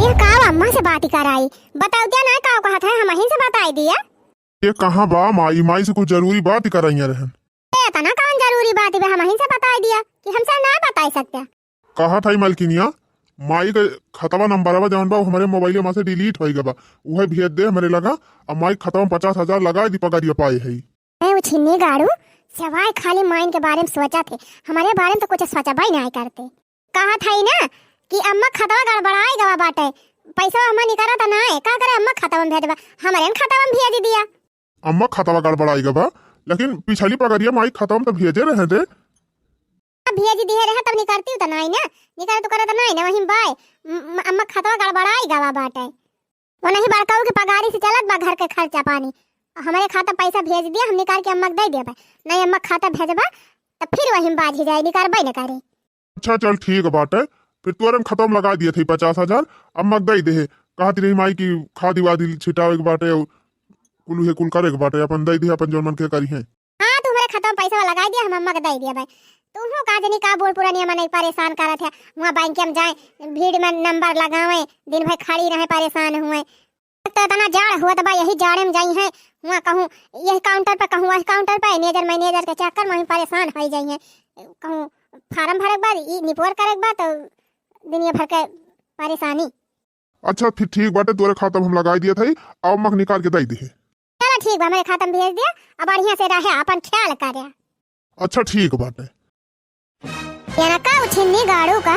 ये काव अम्मा से बात ही कराई। बताओ क्या ना काव कहा था हम ही से बताई दिया। ये कहाँ बा माई माई से कुछ जरूरी बात ही कराइया रहन। इतना कौन जरूरी बात है हम ही से बताई दिया कि हमसे ना बता सकते। कहा था मलकिनिया माई का खतवा नंबर जवन बा हमारे मोबाइल में से डिलीट हो गया बा वह भेज दे हमारे लगा और माई खतवा में 50,000 लगा दी पकड़िया पाए है। मैं वो छिन्नी गाड़ू सवाई खाली माइन के बारे में सोचा थे हमारे बारे में तो कुछ सोचा भाई नहीं करते। कहा था ही ना कि अम्मा खतवा गड़बड़ाई गवा बाटे पैसा अम्मा निकाला था ना का करे अम्मा खतवा में भेजबा हमारे खतवा में भेज दिया। अम्मा खतवा गड़बड़ाई गवा लेकिन पिछली पकड़िया माई खतवा में तो भेजे रहे थे। भेज दिए रहे तब निकलती तो नहीं ना निकाल तो करता नहीं ना वहीं बाय अम्मा खतवा गड़बड़ाई गवा बाटे वो नहीं बड़काऊ के पगारी से चलत बा घर के खर्चा पानी हमारे खाता पैसा भेज दिया हम निकाल के अम्मा दे दिया नहीं अम्मा खाता भेजबा तो फिर वहीं बाज ही जाए निकाल न करे। अच्छा चल ठीक बाटे फिर तुरंत खत्म लगा दिए थे 50,000 अम्मा दे दे कहा रही माई की खादी वादी छिटावे के बाटे कुल है कुल करे के बाटे अपन दे दे अपन जो मन के करी है। हाँ तुम्हारे खाता में पैसा लगा दिया हम अम्मा के दे दिया भाई तुम हो का जनी का बोल पूरा नियम नहीं परेशान करत है वहाँ बैंक में जाए भीड़ में नंबर लगावे दिन भर खड़ी रहे परेशान हुए तो इतना जाड़ हुआ तो भाई यही जाड़े में जाई है वहाँ कहूँ यही काउंटर पर कहूँ वही काउंटर पर मैनेजर के चक्कर में परेशान हो जाइए कहूँ फार्म भरे के बाद निपोर करे के बाद तो दुनिया भर के परेशानी। अच्छा फिर ठीक बाटे तोरे खाता में हम लगा दिया था अब मक निकाल के दे दे। चलो ठीक बा मेरे खाता में भेज दिया अब बढ़िया से रहे अपन ख्याल करे। अच्छा ठीक बाटे यार का छिन्नी गाड़ू का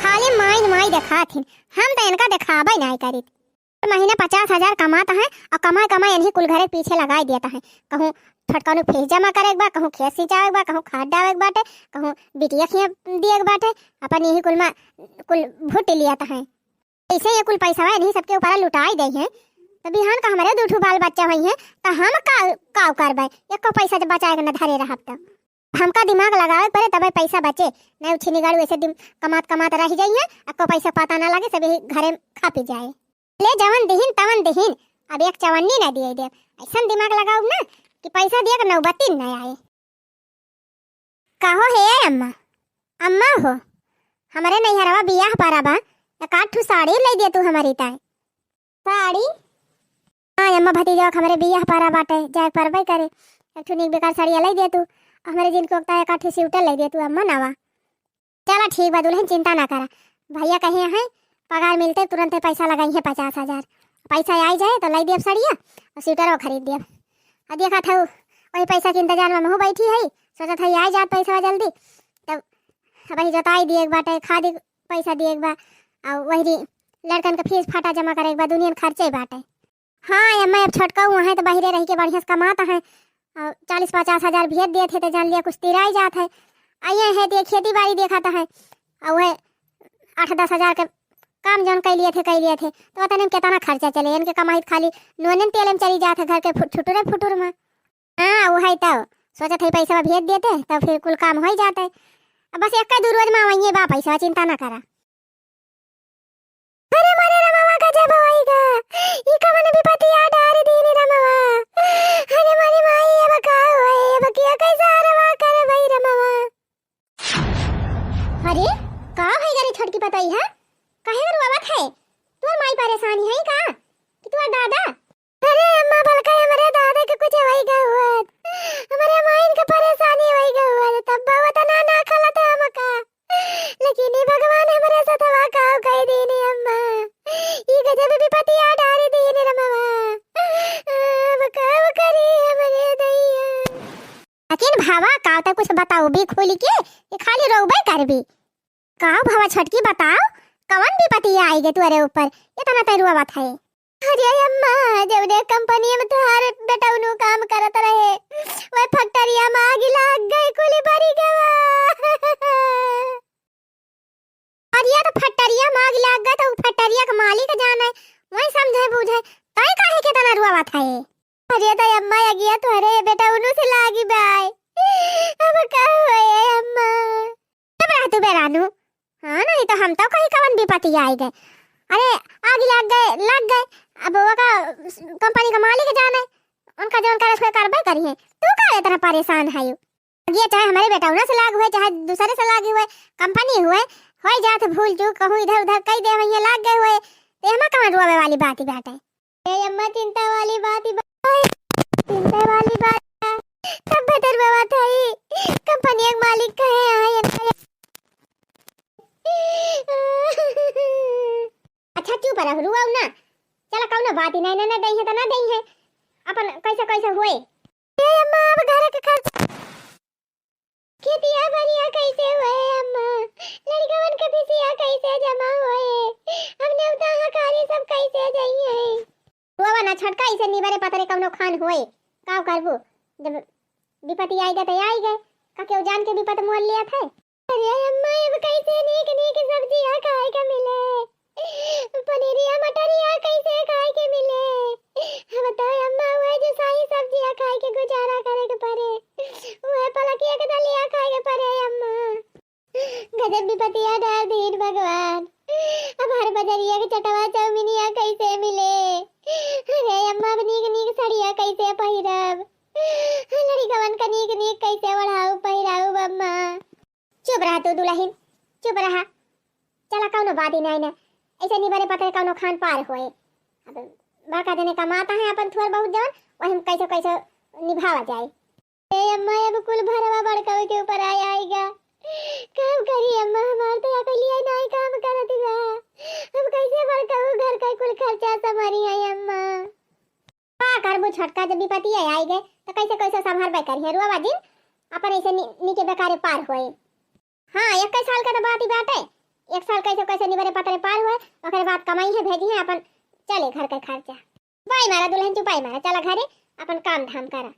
खाली माई दिखा थी हम तो इनका दिखावा नहीं करी महीने 50,000 कमाता है और कमाए कमाए इन्हीं कुल घरे पीछे लगा देता है कहूँ फटकानु फीस जमा करे के बा कहूँ खेत सिंचावे के बा कहूँ खाद डाले के बाटे कहूँ बिटिया खिया दिए के बाटे अपन यही कुल में कुल भुट लिया है ऐसे ये कुल पैसा इन्हीं सबके ऊपर लुटाई दे है तो बिहान का हमारे दूठू बाल बच्चा हुई है तो हम का करबे एक पैसा जब बचाए न धरे रह तो हमका दिमाग लगावे पड़े तब पैसा बचे नहीं उछी गाड़ू ऐसे कमात रह जाइए आपको पैसा पता ना लगे सभी घरे खा पी जाए ले जवन दिहिन तवन दिहिन अब एक चवन्नी ना दिए दे ऐसा दिमाग लगाओ ना कि पैसा दिया कर नौबती न आए। कहो है अम्मा अम्मा हो हमारे नैहरवा बियाह पाराबा एक आठ साड़ी ले दे तू हमारी ताई साड़ी। हाँ अम्मा भतीजा हमारे बियाह पारा बाटे जाए परबे करे एक ठुनी बेकार साड़ी ले दे तू हमारे जिनको एक आठ स्वेटर ले दे तू अम्मा नवा। चला ठीक बा दुल्हन चिंता ना करा भैया कहीं है पगार मिलते तुरंत पैसा लगाई है 50,000 पैसा आई जाए तो लाई दिए साड़िया और स्वेटर खरीद दिए अब देखा था वही पैसा के इंतजार में हो बैठी है सोचा था आई जात पैसा जल्दी तब वही जोताई दिए एक बाटे खाद पैसा दिए एक बार और वही लड़कन का फीस फाटा जमा करे एक बार दुनिया खर्चे बाटे। हाँ अम्मा अब छोटका हुआ है तो बाहरे रह के बढ़िया से कमाता है और 40-50,000 भेज दिए थे तो जान लिया कुछ तिराई जात है आइए है तो खेती बाड़ी देखाता है और वह 8-10,000 के काम जौन कई लिए थे तो पता नहीं कितना खर्चा चले इनके कमाई खाली नून तेल में चली जाते घर के फुटुर में। हाँ वो है तब सोचा था पैसा भेज देते तब फिर कुल काम हो जाते अब बस एक दो रोज में वही बा पैसा चिंता ना करा। अरे मरे रमावा का जब होएगा ई का मन विपत्ति आ डार दीने रमावा अरे मरी माई अब का होए अब क्या कैसा रवा करे भाई रमावा। अरे का है गरी छोटकी पताई है काहे गर रोवत है तोर माई परेशानी है का कि तोर दादा। अरे अम्मा बलका हमारे दादा के कुछ होई गा हुआ हमारे माई का परेशानी होई गा हुआ तब बाबा ना खला था हमका लेकिन भगवान हमारे साथ हवा का कह देने अम्मा ये गजब विपत्ति आ डारे देने रमावा अब का करी हमारे दैया। लेकिन भावा का तो कुछ बताओ भी खोल के ये खाली रोबे करबी का भावा छटकी बताओ कवन विपत्ति आई गे तुअरे ऊपर इतना तरुआ बात है। अरे अम्मा जब ने कंपनी में तुम्हारे बेटा उनु काम करत रहे वह फैक्ट्रिया में आग लग गई कुली भरी गवा और ये तो फैक्ट्रिया में आग लग गई तो फैक्ट्रिया का मालिक जाना है वही समझे बुझे तय काहे के तना रुआ बात है। अरे तो अम्मा आ गया तुअरे बेटा उनु से लागी बाय अब का होए अम्मा तब रह तू बेरानू। हाँ नहीं तो हम तो कहीं कवन विपत्ति आई गए अरे आग लग गए अब वो का कंपनी का मालिक जाने उनका जो उनका रसोई कार्रवाई करी है तू का इतना परेशान है ये चाहे हमारे बेटा उना से लाग हुए चाहे दूसरे से लागी हुए कंपनी हुए हो जात भूल चूक कहूँ इधर उधर कई दे वहीं लाग गए हुए ते अम्मा कहाँ रोवे वाली बात ही बात है। ए अम्मा चिंता वाली बात ही बात है, चिंता वाली बात है। सब बेटर बाबा था ही कंपनी के मालिक कहे आए। अच्छा चुप रह रुआऊ ना, चला कौन बात ही नहीं ना दई है तो ना दई है, अपन कैसे कैसे होए। ए अम्मा अब घर के खर्च खेतिया बढ़िया कैसे हुए अम्मा, लड़कवन के फीसिया कैसे जमा हुए, हमने उताहा कारी सब कैसे जाई है। रुआवा ना छटका इसे निबरे पतरे कौनो खान होए, का करबो जब विपत्ति आई गए तो आई गए, का क्यों जान के विपत मोल लिया था। अरे अम्मा अब कैसे नीक नीक सब्जियां खाए के मिले, पनीरिया मटरिया कैसे खाए के मिले, बताओ अम्मा वो जो सारी सब्जियां खाए के गुजारा करे के पड़े, वो पलकिया के दलिया खाए के पड़े अम्मा। गजब विपत्तियां डाल दीन भगवान, अब हर बजरिया के चटवा चौमिनिया कैसे मिले। अरे अम्मा अब नीक नीक सड़िया कैसे पहिरब, लड़कवन का नीक नीक कैसे बढ़ाऊ पहिराऊ अम्मा। चुप रहा तू दुल्हन, चुप रहा, चला कौनो बात ही नहीं ना, ऐसे नहीं बने पता कौनो खान पार होए। अब बाका देने कमाता है अपन थोड़ा बहुत जवन, वही हम कैसे कैसे निभावा जाए। ए अम्मा अब कुल भरवा बड़का के ऊपर आएगा, काम करी अम्मा, हमार तो अकेली नहीं काम करती बा, हम कैसे बड़का घर का कुल खर्चा संभारी है अम्मा। का करबो छटका जब विपत्ति आई गए तो कैसे कैसे संभालबे करिए रुआ दिन, अपन ऐसे नीचे बेकारे पार होए। हाँ 21 साल का तो बात ही बात है, 1 साल कैसे कैसे निबरे पतरे पार हुए, ओकरे बाद कमाई है भेजी है अपन, चले घर का खर्चा। चुपाई मारा दुल्हन चुपाई मारा, चला घरे अपन काम धाम करा।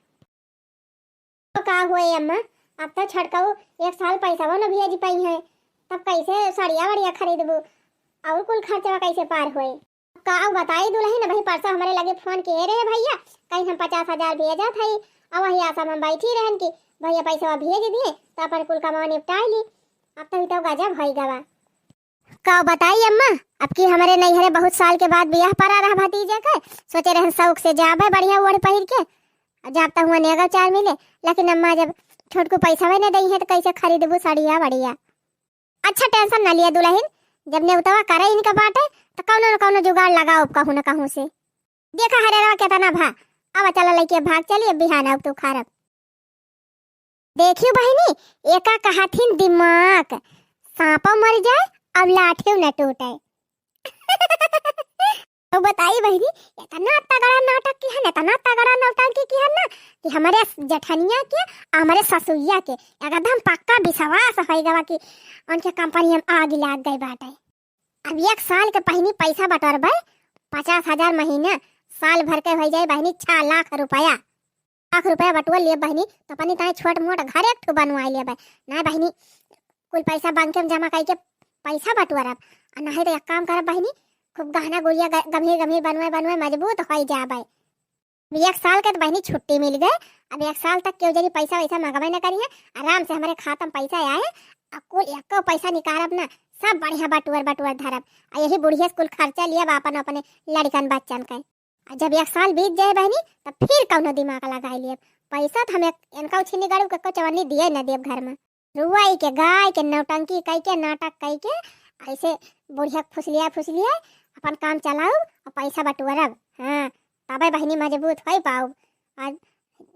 तो का हुए अम्मा, अब तो छटकाऊ 1 साल पैसा वो न भेज पाई है, तब कैसे साड़िया वाड़िया खरीदबू और कुल खर्चा कैसे पार हुए। का बताई दुल्हन, भाई परसों हमारे लगे फोन किए रहे भैया, कहीं हम 50,000 भेजा था, और वही आशा में बैठी रहन की भैया पैसा भेज दिए तो अपन कुल कमा निपटा ली। अब तो गजब भई गवा। का बताई अम्मा, अब की हमारे नैहरे बहुत साल के बाद ब्याह पड़ा रहा भतीजे का, सोचे रहे शौक से जाबे बढ़िया ओढ़ पहिर के, जब तक हुआ नेगा 4 मिले, लेकिन अम्मा जब छोट को पैसा भी नहीं दी है तो कैसे खरीदबू साड़िया बढ़िया। अच्छा टेंशन ना लिया दुल्हन, जब ने उतवा करे इनका बाटे तो कौनो न कौनो जुगाड़ लगाओ कहूं न कहूं से। देखा हरे रवा केतना भा, अब चला लेके भाग चलिए बिहान अब तू खारब। देखियो बहनी, एका कहाथिन दिमाग, सांपा मर जाए अब लाठी न टूटे। तो बताई बहनी, इतना तगड़ा नाटक की है ना, इतना तगड़ा नाटक की है ना कि हमारे जठनिया के हमारे ससुइया के एकदम पक्का विश्वास हो गया कि उनके कंपनी में आग लग गई बाटे। अब 1 साल के पहनी पैसा बटोरबे 50,000 महीना, साल भर के हो जाए बहनी 6 लाख रुपया। लाख रुपया बटुआ लिए बहनी तो अपनी ताई छोट मोट घर एक ठो बनवाई लिए ना बहनी, कुल पैसा बैंक में जमा करके पैसा बटुआरब, और नहीं तो एक काम करब बहनी, खूब गहना गुड़िया गंभीर गंभीर बनवाए मजबूत हो जाए। 1 साल के तो बहनी छुट्टी मिल गए, अब 1 साल तक क्यों जरी पैसा वैसा मंगवाई न करी है, आराम से हमारे खाता में पैसा आए, और कुल एक पैसा निकारब ना, सब बढ़िया बटुअर धरब, और यही बुढ़िया कुल खर्चा लिया अपन अपने लड़कन बच्चन का। जब 1 साल बीत जाए बहनी तब फिर कौनो दिमाग लगाई लिए, पैसा तो हमें इनका छिनी गड़ू के चवन्नी दिए न देव घर में, रुआई के गाय के नौटंकी कई के नाटक कई के ऐसे बुढ़िया फुसलिया अपन काम चलाऊ और पैसा बटुअरब। हाँ तबे बहनी मजबूत हो पाऊ, आज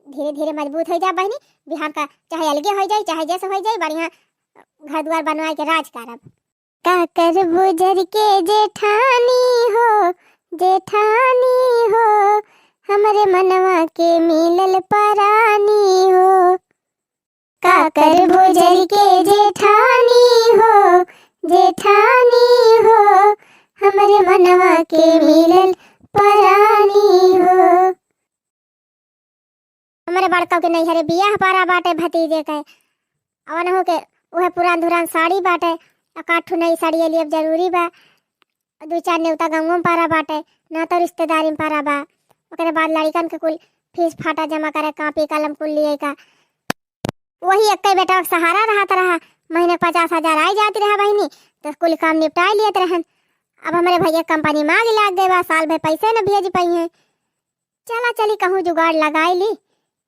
धीरे धीरे मजबूत हो जा बहनी, बिहार का चाहे अलगे हो जाए चाहे जैसे हो जाए, बढ़िया घर द्वार बनवाए के राज करब। का कर बुजर के जेठानी हो हमरे मनवा के मिलल परानी हो, का कर बुजर के जेठानी हो हमरे मनवा के मिलल परानी हो। हमारे बड़का के नैहरे बियाह पारा बाटे भतीजे के, अवन हो के वह पुरान धुरान साड़ी बाटे, काठू नई साड़ी लिए जरूरी बा, 2-4 नेवता गाँव में पारा बाटे, ना तो रिश्तेदारी में पारा बा, ओकरे बाद लड़कन के कुल फीस फाटा जमा करे, कापी कलम कुल लिए का, वही एक बेटा सहारा रहा, महीने 50,000 आई जाती रहा बहनी, तो कुल काम निपटा लिए रहन। अब हमारे भैया कंपनी में आग लग गए बा, साल भर पैसे न भेज पाई हैं, चला चली कहूँ जुगाड़ लगाई ली,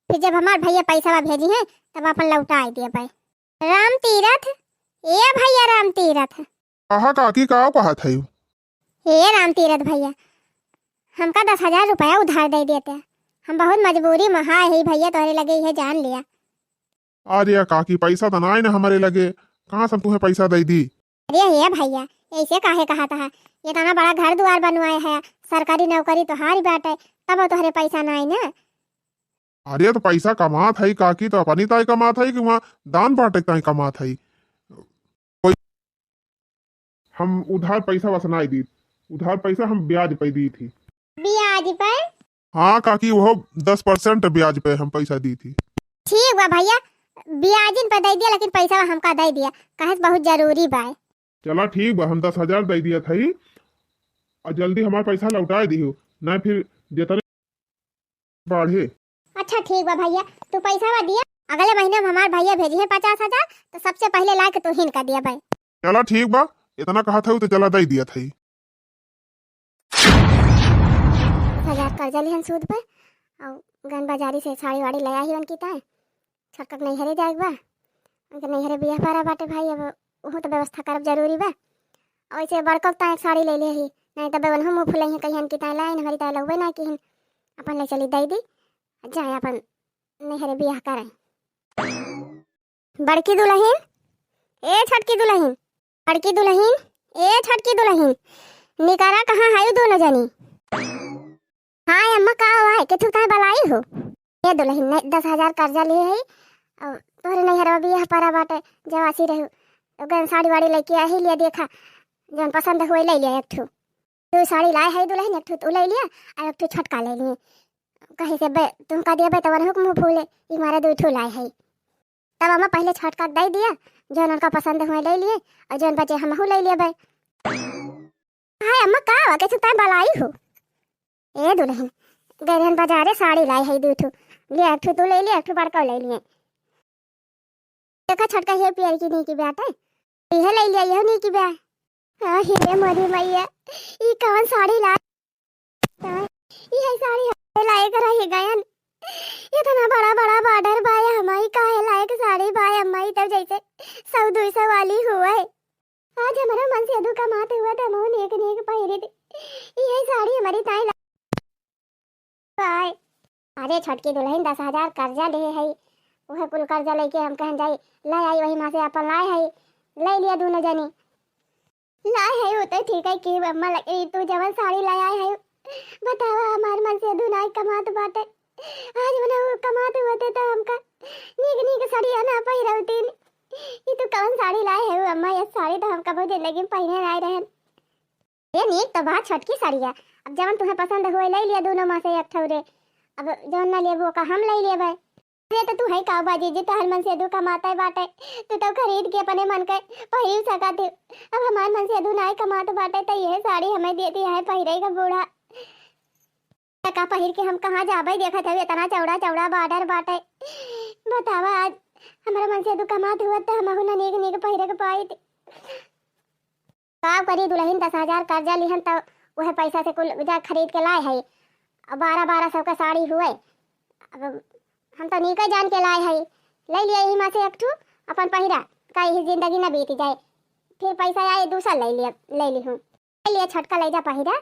फिर जब हमारे भैया पैसा भेजी है तब अपन लौटा दिए भाई। राम तीरथ, ये भैया राम तीरथ कहा काकी का कहा था हे राम तीरथ भैया, हमका 10,000 रुपया उधार दे देते। हम बहुत मजबूरी में हाय ही भैया, तोहरे लगे ये जान लिया। अरे काकी पैसा तो ना हमारे लगे, कहाँ से हम तुम्हें पैसा दे दी। अरे हे भैया, ऐसे काहे कहा था? ये तना बड़ा घर द्वार बनवाए है, सरकारी नौकरी तो हारी बाटे, तब तोहरे पैसा ना आई ना। अरे तो पैसा कमात है काकी, तो अपनी ताई कमात है कि वहाँ दान बांटे ताई कमात है। हम उधार पैसा वसनाई दी, उधार पैसा हम ब्याज पे दी थी। ब्याज पर? हाँ काकी, वो 10% ब्याज पे हम पैसा दी थी। ठीक बा भैया, ब्याजिन पर दे दिया, लेकिन पैसा हमका दे दिया, कहे बहुत जरूरी बा। चला ठीक बा, हम 10,000 दे दिया था, और जल्दी हमारा पैसा लौटा दी, ना फिर जितने बढ़े। अच्छा ठीक बा भैया, तू पैसा बा दिया, अगले महीने में हमारे भैया भेजी है 50,000, तो सबसे पहले ला के तू हिन का दिया भाई। चला ठीक बा, इतना कहा था तो चला दे दिया था। 10,000 कर्जा लिहन सूद पे, और गन बाजारी से साड़ी वाड़ी ले आई उनकी ताए, छटक नहीं हरे जाएग बा, उनके नहीं हरे बियाह पारा बाटे भाई, अब वो तो व्यवस्था करब जरूरी बा। और ऐसे बड़का ताए एक साड़ी ले ले ही, नहीं तो बेवन हम फुले ही कहीं की ताए लाइन हमारी ताए लगबे ना कि अपन ले चली दे दी, जाए अपन नहीं हरे बियाह करें। बड़की दुल्हन, ए छटकी दुल्हन, बड़की दुल्हन, ए छटकी दुल्हन, निकारा कहाँ है दोनों जनी? हाँ अम्मा, का हुआ है कि तू कहाँ बलाई हो? ये दुल्हन ने 10,000 कर्जा लिए है, और तोहरे नहीं हरवा बियाह पारा बाटे, जवासी रहू तो गन साड़ी वाड़ी लेके आई लिया, देखा जौन पसंद हुए ले लिया। एक ठू तू साड़ी लाए है दुल्हन, एक ठू तू ले लिया और एक ठू छटका ले लिए, कहीं से बे तुम का दिया बे तो वन हुक्म फूले, ई मारे दो ठू लाए है। तब अम्मा पहले छटका दे दिया, जौन उनका पसंद हुए ले लिए, और जौन बचे हम ले लिए बे। हाय अम्मा, का हुआ कि तू कहाँ बलाई हो? ए दुल्हन, गरहन बाजारे साड़ी लाई है, दो ठू लिया, एक ठू तू ले लिया, एक ठू बड़का ले लिए। देखा छटका है पियर की नहीं की बेटा, यह ले लिया, यह नहीं की बे। हां हे मोरी मैया, ई कौन साड़ी ला? ई है साड़ी लाए कर है गयन, इतना बड़ा बड़ा बॉर्डर बाय हमारी काहे लायक साड़ी बाय अम्माई, तब जैसे 100-200 वाली हुआ है। आज हमारा मन से अधू का मात हुआ था, मोहन एक नेक पहिरे थे, ये साड़ी हमारी ताई बाय। अरे छटकी दुल्हन 10,000 कर्जा ले है, वह कुल कर्जा लेके हम कहन जाई ले आई, वही माँ से अपन लाए है, ले लिया दोनों जनी लाए है। वो तो ठीक है कि अम्मा लगे तू जवन साड़ी ले आए है, बतावा हमार मन से अधू नाई कमात बाटे, आज मने वो कमात होते तो हमका नीक नीक साड़ी ना पहिरौती। ये तो कौन साड़ी लाए है अम्मा? ये साड़ी तो हमका बहुत जिंदगी में पहने ना रहन। ये नीक तो बात छटकी साड़ी है, अब जवन तुम्हें पसंद हुए ले लिया दोनों माँ से एक ठौरे, अब जवन ना ले वो का हम ले लिए भाई। ये तो तू है का बाजी जी, तो हर मन से अधू कमाता है बाटे, तू तो खरीद के अपने मन के पहिर सका थे। अब हमारे मन से अधू ना कमात बाटे, तो यह साड़ी हमें दे दी है पहिरेगा बूढ़ा का पहिर के हम कहाँ जाबे? देखा था इतना चौड़ा चौड़ा बॉर्डर बाटे, बतावा आज हमारा मन से अधू कमात हुआ तो हम ना नीक नीक पहिरे के पाई थे। का करी दुल्हन 10,000 कर्जा लिहन, तो वह पैसा से कुल जा खरीद के लाए है, अब 1200 का साड़ी हुए। अब हम तो नीक जान के लाए है, ले लिया यही माँ से एक ठू अपन पहिरा, का यही जिंदगी न बीत जाए, फिर पैसा आए दूसरा ले लिया छटका ले जा पहिरा,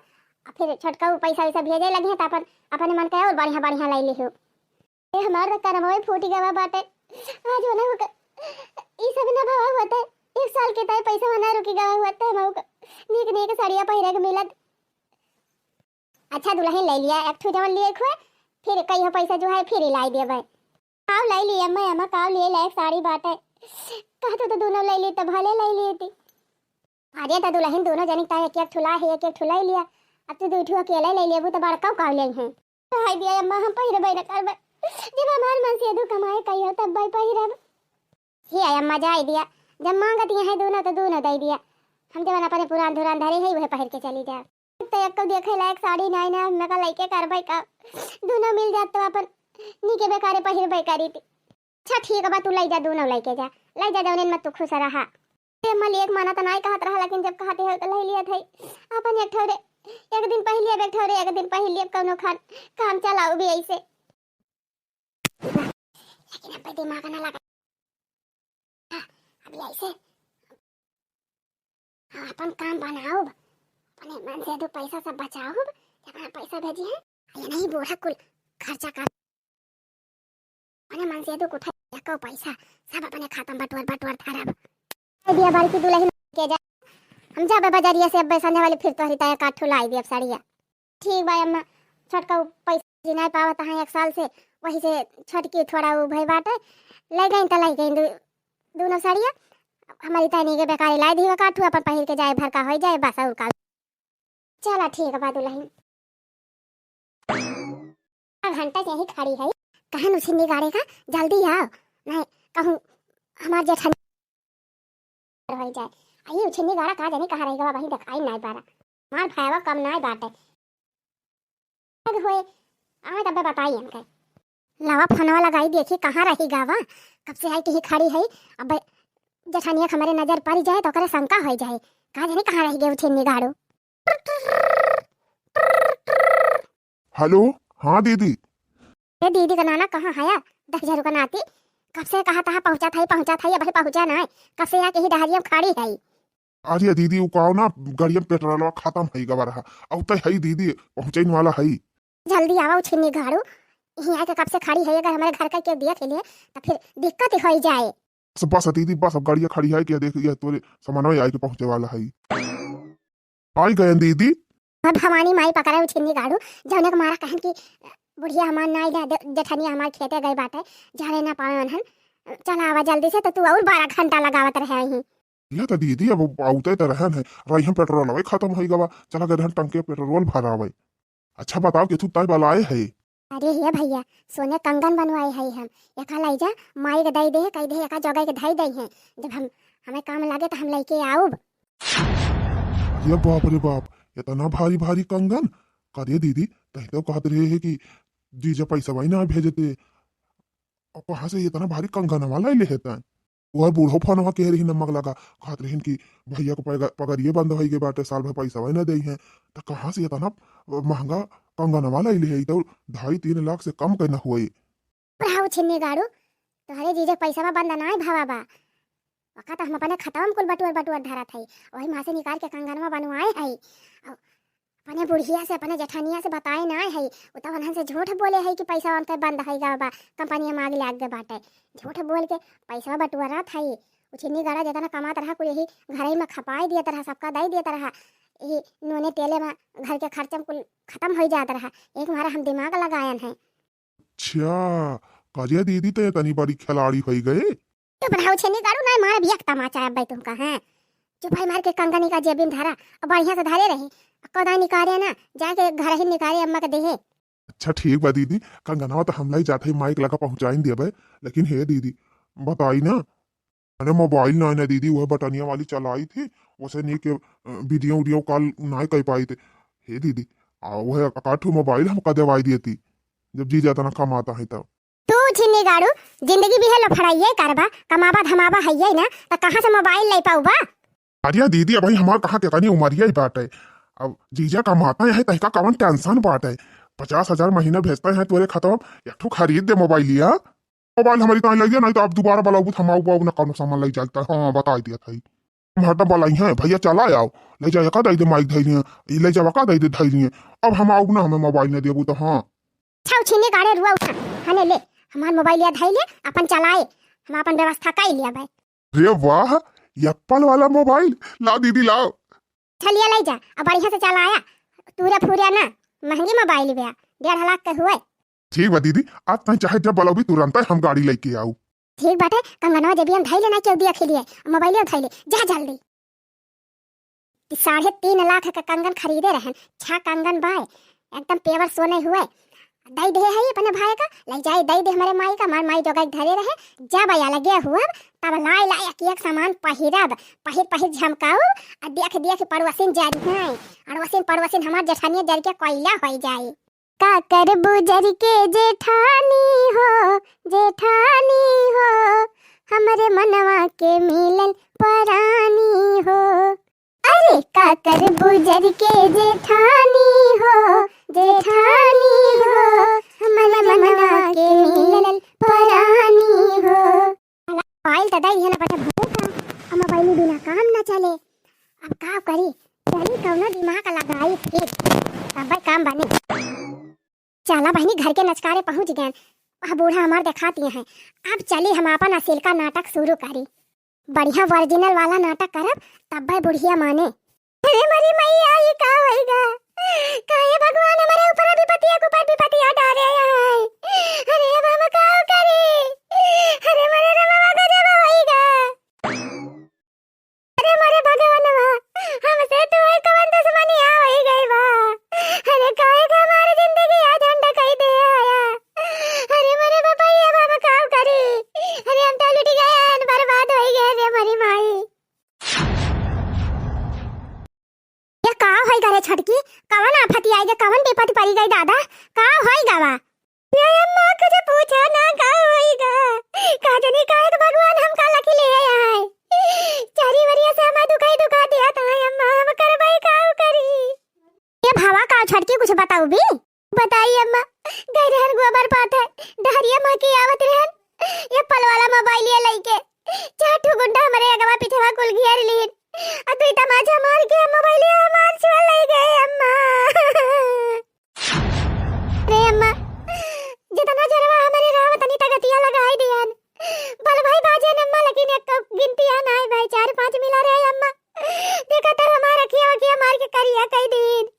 फिर छटका पैसा वैसा भेजे लगे तो अपन अपने मन का और बढ़िया बढ़िया ले लिहो। ये हमारा करमोए फूटी गवा बाटे, आज होना हो ई सब ना भवा होता है, 1 साल के तय पैसा बना रुकी गवा होता है, हमको नीक नीक साड़ियां पहिरे के मिलत। अच्छा दुल्हन ले लिया एक ठू जवन लिए खुए, फिर कई पैसा जो है फिर लाई दे भाई। काव ले लिया मैं अम्मा, काव लिए लायक साड़ी बाटे, कहते तो दोनों ले ली तो भले ले ली थी। अरे तो दुल्हन दोनों जनी का एक एक ठुला है, एक एक ठुला लिया, अब तो दो ठू अकेले ले लिया, वो तो बड़का काव ले हैं। हाय दिया अम्मा, हम पहिरे बैठ करबे, जब हमार मन से अधू कमाए कहियो तब भाई पहिरब। हे अम्मा जाई दिया, जब मांगती है दोनों तो दोनों दे दिया, हम जवन अपने पुरान धुरान धरे है वह पहिर के चली जा। तो एक को देखे लायक साड़ी नहीं ना मैं का लेके करबे का, दोनों मिल जात तो अपन नीके बेकारे पहिरबे करी थी। अच्छा ठीक है बा, तू ले जा, दोनों लेके जा, ले जा जौन में तू खुश रहा। अम्मा एक माना तो नहीं कहत रहा, लेकिन जब कहते हो तो ले लिया थे अपन एक ठौरे, एक दिन पहले एक ठौरे, एक दिन पहले कोनो खान काम चलाओ भी ऐसे, लेकिन अब दिमाग ना लगा अभी ऐसे अपन काम बनाओ, अपने मन से दो पैसा सब बचाओ, अपना पैसा भेजी है ये नहीं बूढ़ा कुल खर्चा कर, अपने मन से दो कुछ को पैसा सब अपने खाता में बटोर बटोर धरब। दिया बारी की दुल्हन के जा हम जाबे बाजारिया से अब संध्या वाली फिर तो हरिता काठ लाई दी अब साड़िया। ठीक भाई अम्मा छोटका पैसा नहीं पावत है एक साल से, वही से छोटकी थोड़ा वो भाई बाटे ले गई तो लाई गई दोनों साड़िया। हमारी तनी के बेकारी लाई दी काठू अपन पहिर के जाए भर का हो जाए बस और का। चला ठीक है बादुलही घंटा से ही खड़ी है कहन उसी निगाड़े का जल्दी आओ नहीं कहूँ हमार जेठन हो जाए आई उसी निगाड़ा कहा जाने कहाँ रहेगा वही दिखाई नहीं पा रहा मार भावा कम नहीं बाटे हुए आए तब बताइए हमके लावा फोनवा लगाई देखी कहाँ रही गावा कब से आई कि खड़ी है अब जेठानिया हमारे नजर पड़ जाए तो करे शंका हो जाए कहा जाने कहाँ रह गए उठे निगाड़ो। हेलो हाँ दीदी। ये दीदी का नाना कहाँ आया 10,000 का नाती कब से कहा था पहुंचा था अभी पहुंचा ना कब से यहाँ कहीं डहरिया खड़ी है। अरे दीदी वो कहो ना गाड़िया पेट्रोल खत्म है गवा रहा अब तो है दीदी पहुंचने वाला है। जल्दी आवा उठे निगाड़ो यहाँ के कब से खड़ी है अगर हमारे घर का क्यों दिया खेलिए तो फिर दिक्कत हो जाए। बस दीदी बस अब गाड़िया खड़ी है क्या देख ये तोरे सामान आई के पहुंचे वाला है आई गए दीदी। अब हमारी माई पकड़ा उठे निगाड़ो जौने को मारा कहन की बुढ़िया हमार नाई जेठनिया हमार खेते गई बाटे जाने ना पावे हन चला आवा जल्दी से तो तू और 12 घंटा लगावत रहे ही या तो दीदी अब आउते तो रहन है रही हम पेट्रोल अवे खत्म हो गवा चला गए टंके पेट्रोल भरावे। अच्छा बताओ कि तू ताई वाला आए है। अरे हे भैया सोने कंगन बनवाए है हम एका लाई जा माई के दई दे कह दे एका जगह के धई दई है जब हम हमें काम लगे तो हम लेके आओ। ये बाप रे बाप इतना भारी भारी कंगन करे दीदी तही तो कहते रहे है कि जीजा पैसा भाई ना भेजते और कहाँ से इतना भारी कंगन वाला ले हेता वह बूढ़ो फोनवा कह रही नमक लगा कहते रही कि भैया को पगड़िए बंद हो गए बाटे साल भर पैसा भाई ना दे हैं तो कहाँ से इतना महंगा कंगन वाला ले तो 2.5-3 लाख से कम कहना हुए। छिन्नी गाड़ू तुम्हारे जीजा पैसा बंद ना भावा बा वक़्त हम अपने खत्म कुल बटुअर धरा था वही माँ से निकाल के कंगनवा बनवाए है अपने बुढ़िया से अपने जेठानिया से बताए ना है उतना वनहन से झूठ बोले है कि पैसा उनके बंद है बा कंपनी मांग ले आगे बाटे झूठ बोल के पैसा बटुआरा था उछिन्नी गाड़ा जितना कमात रहा कुल यही घर ही में खपाई दिया तरह सबका दई दिया तरह यही नूने तेले में घर के खर्चे में कुल खत्म हो जाता रहा एक हमारा हम दिमाग लगायन है। अच्छा काजिया दीदी तो इतनी बड़ी खिलाड़ी हो गए तो बढ़ाओ छेनी गाड़ू ना मारा बिया तमाचा अब भाई तुमका है जो भाई मार के कंगनी का जेबी में धरा और बढ़िया से धरे रही कदा निकाले ना जाके घर ही निकाले अम्मा के देहे। अच्छा ठीक बा दीदी कंगनवा तो हम लाई जाते ही माइक लगा पहुंचाई दिया लेकिन हे दीदी बताई ना मैंने मोबाइल ना ना दीदी वह बटनिया वाली चलाई थी उसे नहीं के वीडियो कॉल ना कर पाई थे हे दीदी वह काठू मोबाइल हम कदवाई दी थी जब जी जाता ना कमाता है तब। तू छिन्नी गाड़ू जिंदगी भी है लफड़ाइए करबा कमाबा धमाबा है ना तो कहाँ से मोबाइल ले पाऊबा। अरे दीदी भाई हमार कहाँ के कनी उमरिया ही बात है अब जीजा कमाता है तहका कवन टेंशन बात है 50,000 महीना भेजता है तोरे खत्म एक ठो खरीद दे मोबाइल लिया मोबाइल हमारी कहाँ लग गया नहीं तो आप दोबारा बुलाऊ थमाऊ बाबू ना कौन सामान लग जाता है। हाँ बता दिया था हटा बोलाई है भैया चला आओ ले जाए का दे माइक धैर्य ले जावा का दे धैर्य अब हम आओ ना हमें मोबाइल नहीं देबू तो। हाँ छिन्नी गाड़े रुआ उठा हने ले हमार मोबाइल लिया धई ले अपन चलाए हम अपन व्यवस्था कर लिया भाई। रे वाह एप्पल वाला मोबाइल ला दीदी लाओ चलिए ले जा अब बढ़िया से चलाया तूरा फूरा ना महंगी मोबाइल बया 1.5 लाख के हुए। ठीक बा दीदी आप तय चाहे जब बोलो भी तुरंत हम गाड़ी लेके आऊ। ठीक बाटे कंगनवा जेबी हम धई लेना क्यों दिया खेलिए मोबाइल धई ले जा जल्दी 3.5 लाख का कंगन खरीदे रहन छा कंगन बाय एकदम पेवर सोने हुए दई दे है अपने भाई का ले जाए दई दे हमारे माई का मार माई जोगा धरे रहे जब आया लगे हुआ तब लाई लाई एक सामान पहिरब पहिर झमकाऊ और देख पड़ोसिन जारी है अड़ोसिन हमार जेठानी जर के कोयला हो जाए का कर बुजर के जेठानी हो हमारे मनवा के मिलन परानी हो। अरे का कर बुजर के जेठानी हो हमारे मनवा के मिलन परानी हो। मोबाइल तो दई है ना बटा भूखा अब मोबाइल बिना काम ना चले अब का करी चली कौना दिमाग लगाई फिर अब काम बने। चला बहनी घर के नचकारे पहुंच गए। वह बूढ़ा हमार दिखाती है। अब चली हम अपन असील का नाटक शुरू करी। बढ़िया ओरिजिनल वाला नाटक करब तब भाई बुढ़िया माने। अरे मरी मैया ये का होएगा? काहे भगवान हमारे ऊपर विपत्ति के ऊपर विपत्ति आ डाले हैं। अरे अब हम का करे? अरे मरे रवा गजब होएगा। अरे मरे भगवानवा हमसे तो है कवन दुश्मनी आ होई गई बा। अरे काहे का हमारी जिंदगी आ झंडा कई दे आया। अरे मरे बाबा ये अब का करे? अरे हम तो लुट गए बर्बाद हो गए रे मरी माई। ये का होई गरे छटकी? कवन आफत आई गे? कवन विपत्ति पड़ी गई दादा? का होई गावा? ये अम्मा कुछ पूछा ना का होईगा? का जाने काहे तो भगवान हम का लकी ले आए। चारी वरिया से हमें दुखा दिया था अम्मा। हम करबई का करी? ये भावा का छटकी कुछ बताऊ भी? बताइए अम्मा। गए रहन गोबर पात है डहरिया मां की आवत रहन। ये पल वाला मोबाइल ये लेके चाटू गुंडा हमारे अगवा पीछेवा कुल घेर लीन। अतई तमाचा मार के मोबाइल हमार चल ले गए अम्मा। अरे अम्मा जितना जरवा हमारे राव तनी तगतिया लगाई दियान। बल भाई बाजे अम्मा लेकिन एक गिनती आ ना भाई 4-5 मिला रहे अम्मा। देखा तो हमारा किया मार के करिया कई दिन।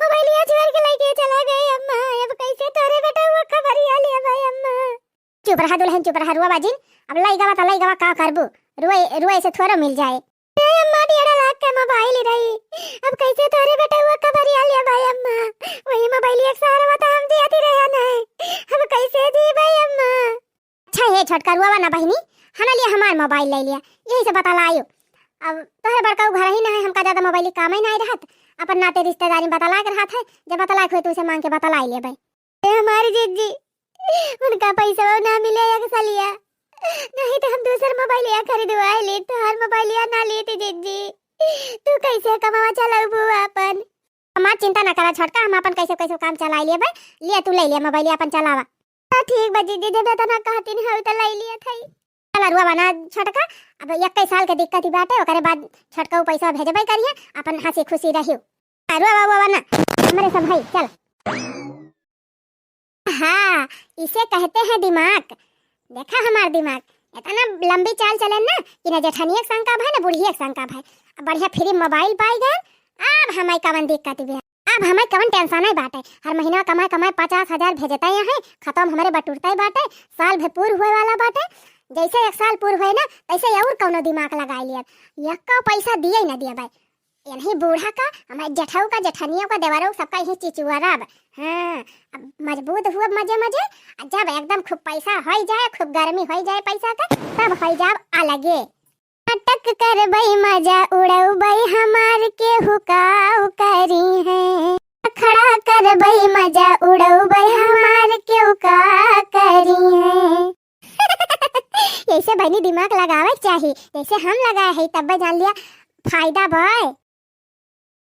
मोबाइल ये छोड़ के लेके चला गए अम्मा। अब कैसे तोरे बेटा वो खबरिया ले भाई अम्मा। चुप रहा दुल्हन चुप रहा। रुआ बाजिन अब लईगावा का करबू? रुए से थोड़ा मिल जाए। अम्मा 1.5 लाख का मोबाइल रही। अब कैसे तोरे बेटा वो खबरिया ले भाई अम्मा। वही मोबाइल एक सारा बता हम दियाती रहा नहीं। अब कैसे दी भाई अम्मा? अच्छा ये छोटका रुआ ना बहिनी हना लिया हमार मोबाइल ले लिया यही से बता लायो। अब तोहरे बड़का घर ही ना है हमका ज्यादा मोबाइल काम ही नहीं रहत। अपन नाते रिश्तेदारी बतला के रहत है। जब बतला के तू से मांग के बतला ले भाई। हमारी जीजी उनका पैसा ना मिले एक सलिया नहीं तो हम दूसरा मोबाइल या खरीदवा ले। तो हर मोबाइल या ना लेते जीजी। तू कैसे कमावा चलाऊ बुआ अपन? हमार चिंता ना करा छोटका। हम अपन कैसे काम चला लिए भाई। लिया तू ले लिया मोबाइल अपन चलावा। ठीक बा जीजी जब तना कहती नहीं हो तो ले लिया थई। चला रुआ बना छोटका। अब 21 साल के दिक्कत ही बाटे ओकरे बाद छोटका पैसा भेजबई करिए अपन हंसी खुशी रहियो। रुआ बाबा ना हमारे सब भाई चल। हाँ इसे कहते हैं दिमाग। देखा हमार दिमाग इतना लंबी चाल चले ना कि ना जेठानी एक संग का भाई ना बुढ़ी एक संग का भाई। अब बढ़िया फ्री मोबाइल पाई गए। अब हमें कवन दिक्कत भी अब हमें कवन टेंशन है बाटे। हर महीना कमाए 50,000 भेजता है खत्म हमारे बटुरता बाटे। साल भर पूर हुए वाला बाटे। जैसे 1 साल पूर हुए ना तैसे और कौनो दिमाग लगा लिया। एक का पैसा दिए ना दिया भाई। यही बूढ़ा का हमारे जेठाऊ का जेठानियों का देवरों सबका यही चिचुआरा। हाँ अब मजबूत हुआ मजे जब एकदम खूब पैसा हो जाए खूब गर्मी हो जाए पैसा का तब हो जाए अलगे। नाटक कर बई मजा उड़ाऊ बई हमार के हुकाऊ करी है। खड़ा कर बई मजा उड़ाऊ बई हमार के हुका करी है। ऐसे बनी दिमाग लगावे चाहिए जैसे हम लगाए है तब जान लिया फायदा भाई।